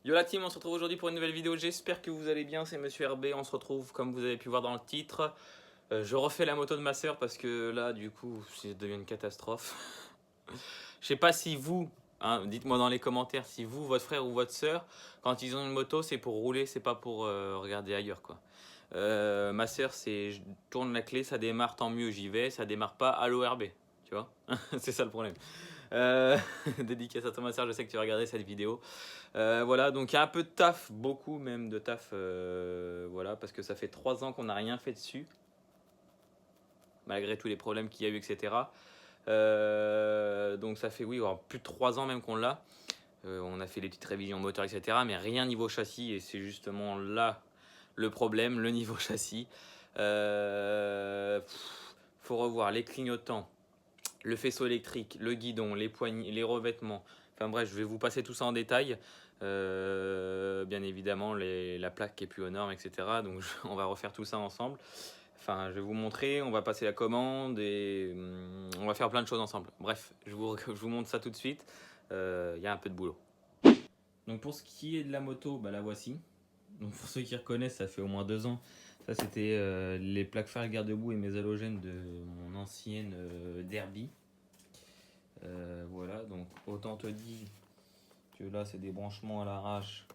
Yo la team, on se retrouve aujourd'hui pour une nouvelle vidéo, j'espère que vous allez bien, c'est Monsieur RB, on se retrouve comme vous avez pu voir dans le titre. Je refais la moto de ma soeur parce que là du coup ça devient une catastrophe. Je sais pas si vous, hein, dites-moi dans les commentaires si vous, votre frère ou votre soeur, quand ils ont une moto c'est pour rouler, c'est pas pour regarder ailleurs quoi. Ma soeur c'est je tourne la clé, ça démarre, tant mieux j'y vais, ça démarre pas, allo RB, tu vois. C'est ça le problème. Dédicace à toi ma soeur, je sais que tu vas regarder cette vidéo. Voilà, donc il y a un peu de taf, beaucoup même de taf, voilà, parce que ça fait 3 ans qu'on n'a rien fait dessus, malgré tous les problèmes qu'il y a eu, etc. Donc ça fait, oui, plus de 3 ans même qu'on l'a. On a fait les petites révisions moteur, etc. Mais rien niveau châssis, et c'est justement là le problème, le niveau châssis. Faut revoir les clignotants, le faisceau électrique, le guidon, les poignées, les revêtements. Enfin bref, je vais vous passer tout ça en détail. Bien évidemment, la plaque qui est plus aux normes, etc. Donc on va refaire tout ça ensemble. Enfin, je vais vous montrer, on va passer la commande et on va faire plein de choses ensemble. Bref, je vous montre ça tout de suite. Il y a un peu de boulot. Donc pour ce qui est de la moto, bah la voici. Donc pour ceux qui reconnaissent, ça fait au moins 2 ans. Ça c'était les plaques fer garde-boue et mes halogènes de mon ancienne Derby. Voilà, donc autant te dire que là c'est des branchements à l'arrache.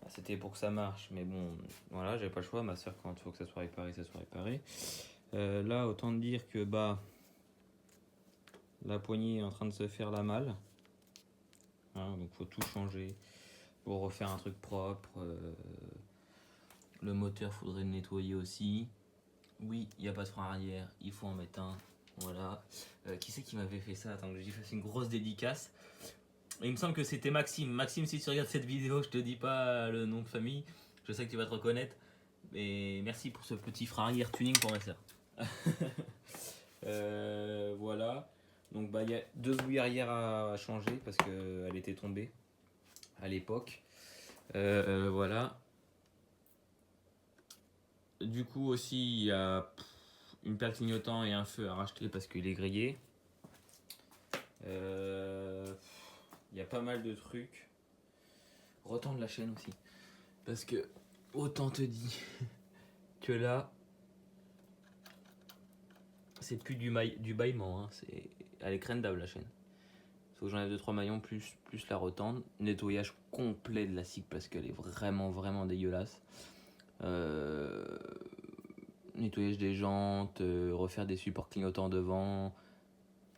C'était pour que ça marche, mais bon, voilà, j'avais pas le choix. Ma soeur, quand il faut que ça soit réparé, ça soit réparé. Là, autant te dire que bah la poignée est en train de se faire la malle. Hein, donc faut tout changer pour refaire un truc propre. Le moteur, faudrait le nettoyer aussi. Oui, il n'y a pas de frein arrière, il faut en mettre un. Voilà. Qui c'est qui m'avait fait ça? Attends, que j'y fasse une grosse dédicace. Il me semble que c'était Maxime. Maxime, si tu regardes cette vidéo, je te dis pas le nom de famille. Je sais que tu vas te reconnaître. Mais merci pour ce petit frein arrière tuning pour ma soeur. Voilà. Donc bah il y a 2 bouilles arrière à changer parce qu'elle était tombée à l'époque. Voilà. Du coup aussi il y a une paire clignotant et un feu à racheter parce qu'il est grillé. Il y a pas mal de trucs. Retendre la chaîne aussi. Parce que autant te dit que là c'est plus du bâillement, hein. Elle est crène-dable la chaîne. Faut que j'enlève 2-3 maillons plus la retendre. Nettoyage complet de la cycle parce qu'elle est vraiment dégueulasse. Nettoyage des jantes, refaire des supports clignotants devant,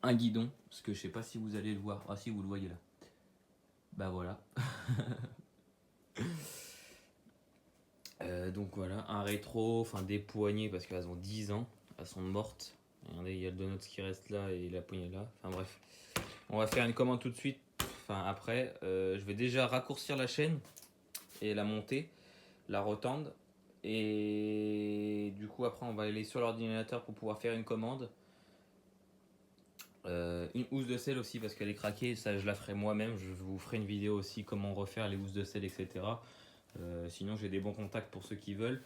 un guidon, parce que je sais pas si vous allez le voir. Ah si, vous le voyez là. Bah voilà. Donc voilà, un rétro, enfin des poignées parce qu'elles ont 10 ans, elles sont mortes. Regardez, il y a le donut qui reste là et la poignée là. Enfin bref, on va faire une commande tout de suite. Enfin après, je vais déjà raccourcir la chaîne et la monter, la retendre. Et du coup après on va aller sur l'ordinateur pour pouvoir faire une commande. Une housse de selle aussi parce qu'elle est craquée, ça je la ferai moi-même. Je vous ferai une vidéo aussi comment refaire les housses de selle, etc. Sinon j'ai des bons contacts pour ceux qui veulent.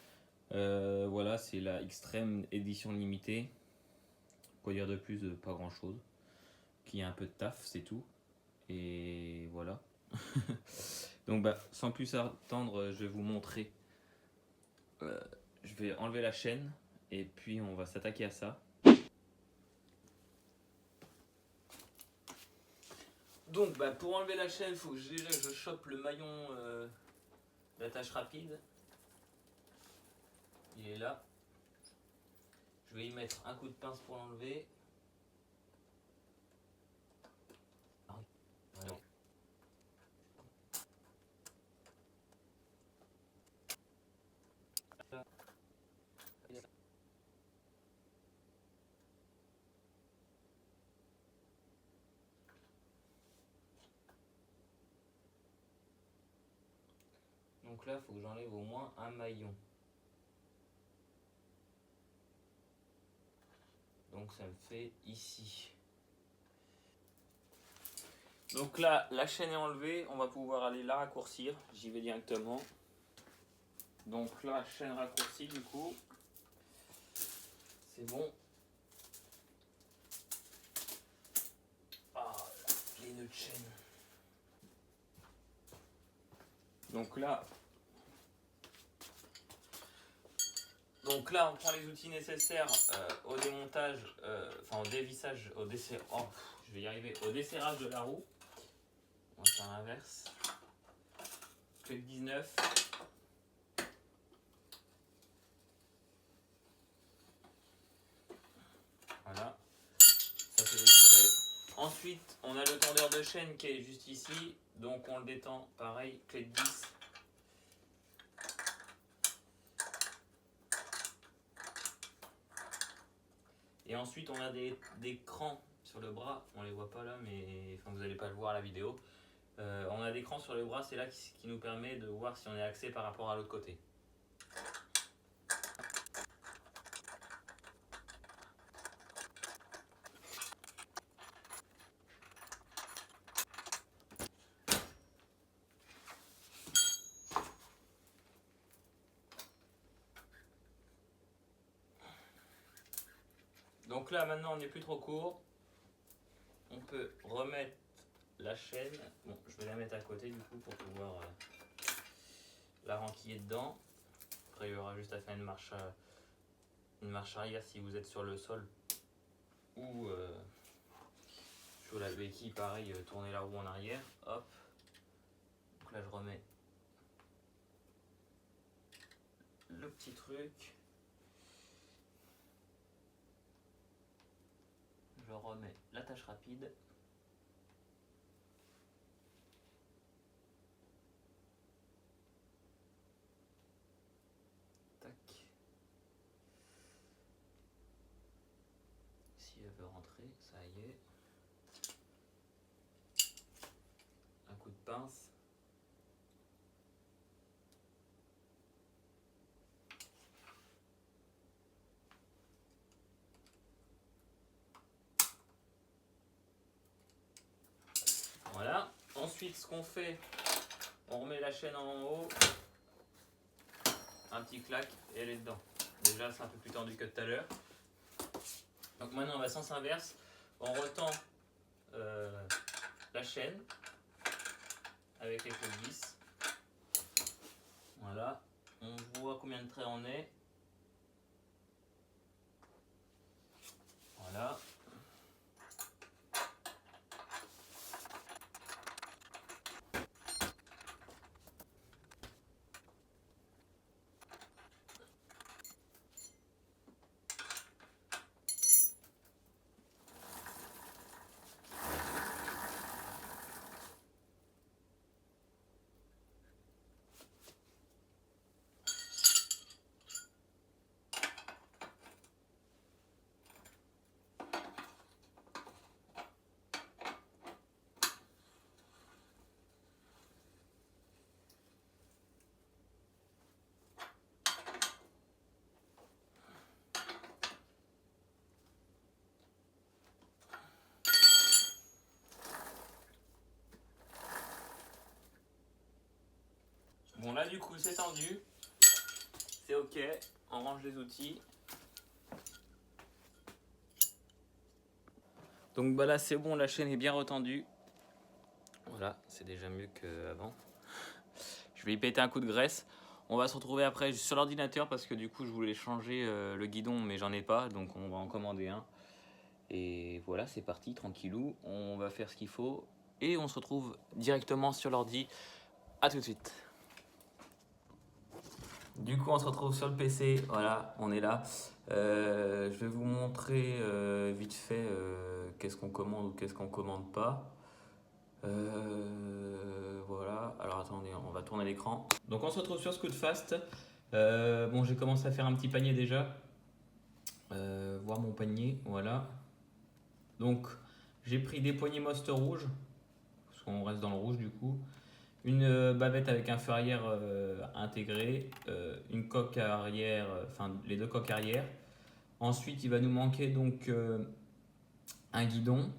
Voilà, c'est la Extreme édition limitée. Quoi dire de plus? Pas grand chose. Qui a un peu de taf, c'est tout. Et voilà. Donc bah sans plus attendre, je vais vous montrer. Je vais enlever la chaîne et puis on va s'attaquer à ça. Donc bah pour enlever la chaîne, il faut que je chope le maillon d'attache rapide. Il est là. Je vais y mettre un coup de pince pour l'enlever. Donc là, il faut que j'enlève au moins un maillon. Donc ça me fait ici. Donc là, la chaîne est enlevée, on va pouvoir aller la raccourcir. J'y vais directement. Donc là, chaîne raccourcie du coup. C'est bon. Ah, les nœuds de chaîne. Donc là, on prend les outils nécessaires au démontage, enfin au dévissage, je vais y arriver, au desserrage de la roue. On va faire l'inverse. Clé de 19. Voilà, ça c'est desserré. Ensuite, on a le tendeur de chaîne qui est juste ici, donc on le détend, pareil, clé de 10. Et ensuite, on a des crans sur le bras, on les voit pas là, mais enfin, vous n'allez pas le voir à la vidéo. On a des crans sur le bras, c'est là qui nous permet de voir si on est axé par rapport à l'autre côté. Donc là, maintenant, on n'est plus trop court. On peut remettre la chaîne. Bon, je vais la mettre à côté du coup pour pouvoir la renquiller dedans. Après, il y aura juste à faire une marche arrière si vous êtes sur le sol ou sur la béquille, pareil, tourner la roue en arrière. Hop. Donc là, je remets le petit truc. Je remets l'attache rapide. Tac. Si elle veut rentrer, ça y est. Un coup de pince. Voilà. Ensuite, ce qu'on fait, on remet la chaîne en haut. Un petit clac et elle est dedans. Déjà, c'est un peu plus tendu que tout à l'heure. Donc maintenant, on va sens inverse. On retend la chaîne avec les clés de vis. Voilà. On voit combien de traits on est. Voilà. Bon là du coup c'est tendu. C'est ok. On range les outils. Donc bah là c'est bon, la chaîne est bien retendue. Voilà, c'est déjà mieux qu'avant. Je vais y péter un coup de graisse. On va se retrouver après sur l'ordinateur parce que du coup je voulais changer le guidon mais j'en ai pas, donc on va en commander un. Et voilà, c'est parti, tranquillou. On va faire ce qu'il faut et on se retrouve directement sur l'ordi. A tout de suite. Du coup on se retrouve sur le PC, voilà, on est là. Je vais vous montrer vite fait qu'est-ce qu'on commande ou qu'est-ce qu'on commande pas. Voilà, alors attendez, on va tourner l'écran. Donc on se retrouve sur Scootfast. Bon, j'ai commencé à faire un petit panier déjà. Voir mon panier, voilà. Donc j'ai pris des poignées Most rouges, parce qu'on reste dans le rouge du coup. Une bavette avec un feu arrière intégré, une coque arrière, enfin les deux coques arrière. Ensuite, il va nous manquer donc un guidon.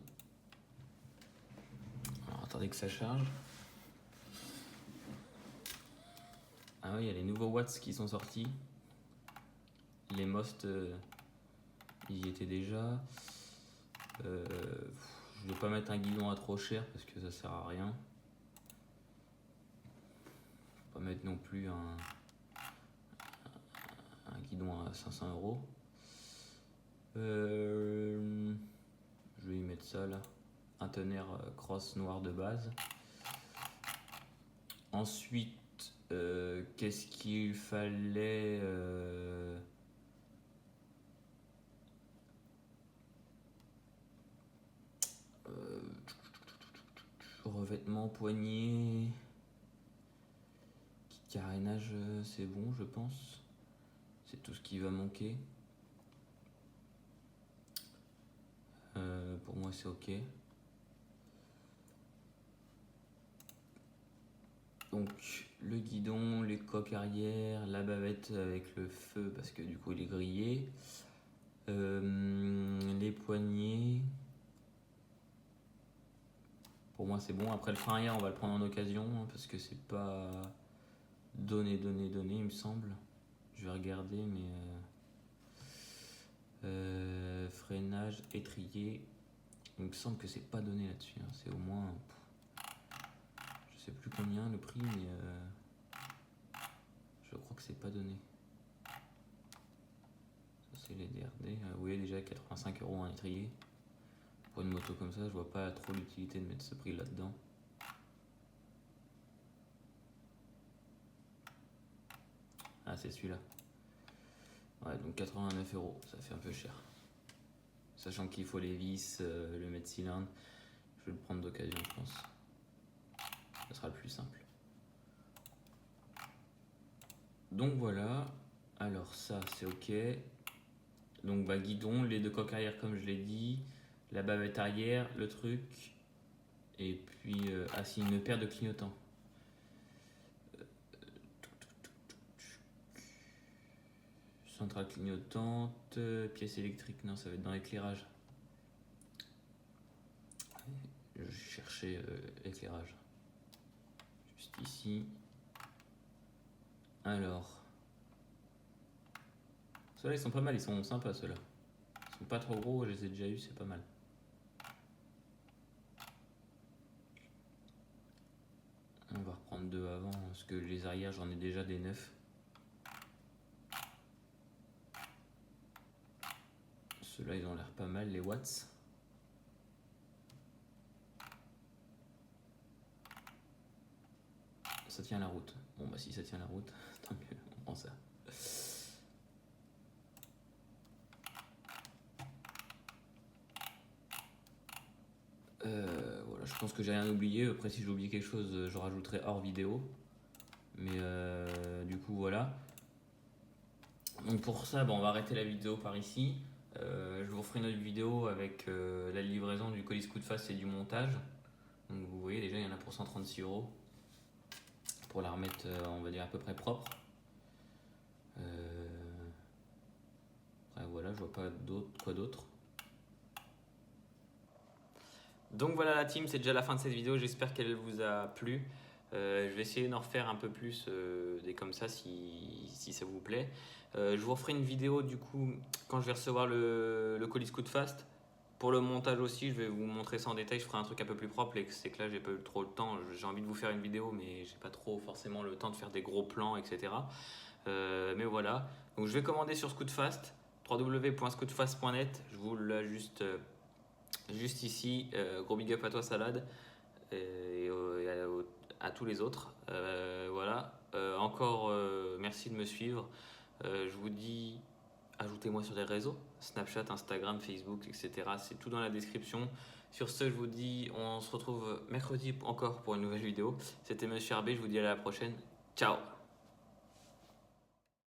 Alors, attendez que ça charge. Ah oui, il y a les nouveaux watts qui sont sortis. Les Most, ils y étaient déjà. Je ne vais pas mettre un guidon à trop cher parce que ça sert à rien. mettre non plus un guidon à 500 €. Je vais y mettre ça là, un tonnerre cross noir de base. Ensuite, qu'est-ce qu'il fallait revêtement, poignet, carénage, c'est bon, je pense. C'est tout ce qui va manquer. Pour moi, c'est ok. Donc, le guidon, les coques arrière, la bavette avec le feu parce que du coup, il est grillé. Les poignées. Pour moi, c'est bon. Après, le frein arrière, on va le prendre en occasion hein, parce que c'est pas donné, il me semble. Je vais regarder, mais freinage, étrier. Il me semble que c'est pas donné là-dessus. Hein. C'est au moins, je sais plus combien le prix, mais je crois que c'est pas donné. Ça, c'est les DRD. Vous voyez déjà 85 € un étrier. Pour une moto comme ça, je vois pas trop l'utilité de mettre ce prix là-dedans. Ah, c'est celui-là. Ouais, donc 89 €, ça fait un peu cher. Sachant qu'il faut les vis, le mètre cylindre, je vais le prendre d'occasion, je pense. Ça sera le plus simple. Donc voilà. Alors ça, c'est ok. Donc bah, guidon, les deux coques arrière comme je l'ai dit, la bavette arrière, le truc, et puis si une paire de clignotants. Centrale clignotante, pièce électrique, non ça va être dans l'éclairage. Je cherchais éclairage. Juste ici. Alors. Ceux-là ils sont pas mal, ils sont sympas ceux-là. Ils sont pas trop gros, je les ai déjà eu, c'est pas mal. On va reprendre deux avant, parce que les arrières j'en ai déjà des neufs. Ceux-là ils ont l'air pas mal, les watts. Ça tient la route. Bon bah si ça tient la route, tant mieux, on prend ça. Voilà, je pense que j'ai rien oublié. Après si j'ai oublié quelque chose, je rajouterai hors vidéo. Mais du coup voilà. Donc pour ça, on va arrêter la vidéo par ici. Je vous ferai une autre vidéo avec la livraison du colis coup de face et du montage. Donc vous voyez déjà il y en a pour 136 € pour la remettre on va dire à peu près propre. Après voilà, je vois pas quoi d'autre. Donc voilà la team, c'est déjà la fin de cette vidéo, j'espère qu'elle vous a plu. Je vais essayer d'en refaire un peu plus des comme ça si ça vous plaît. Je vous referai une vidéo du coup quand je vais recevoir le colis coup de fast. Pour le montage aussi, je vais vous montrer ça en détail, je ferai un truc un peu plus propre. C'est que là j'ai pas eu trop le temps, j'ai envie de vous faire une vidéo mais j'ai pas trop forcément le temps de faire des gros plans etc. Mais voilà, donc je vais commander sur Scootfast, www.scootfast.net, je vous l'ai juste ici. Gros big up à toi Salade et à tous les autres. Voilà, encore merci de me suivre. Je vous dis ajoutez-moi sur les réseaux, Snapchat, Instagram, Facebook, etc. C'est tout dans la description. Sur ce, je vous dis, on se retrouve mercredi encore pour une nouvelle vidéo. C'était Monsieur RB, je vous dis à la prochaine. Ciao!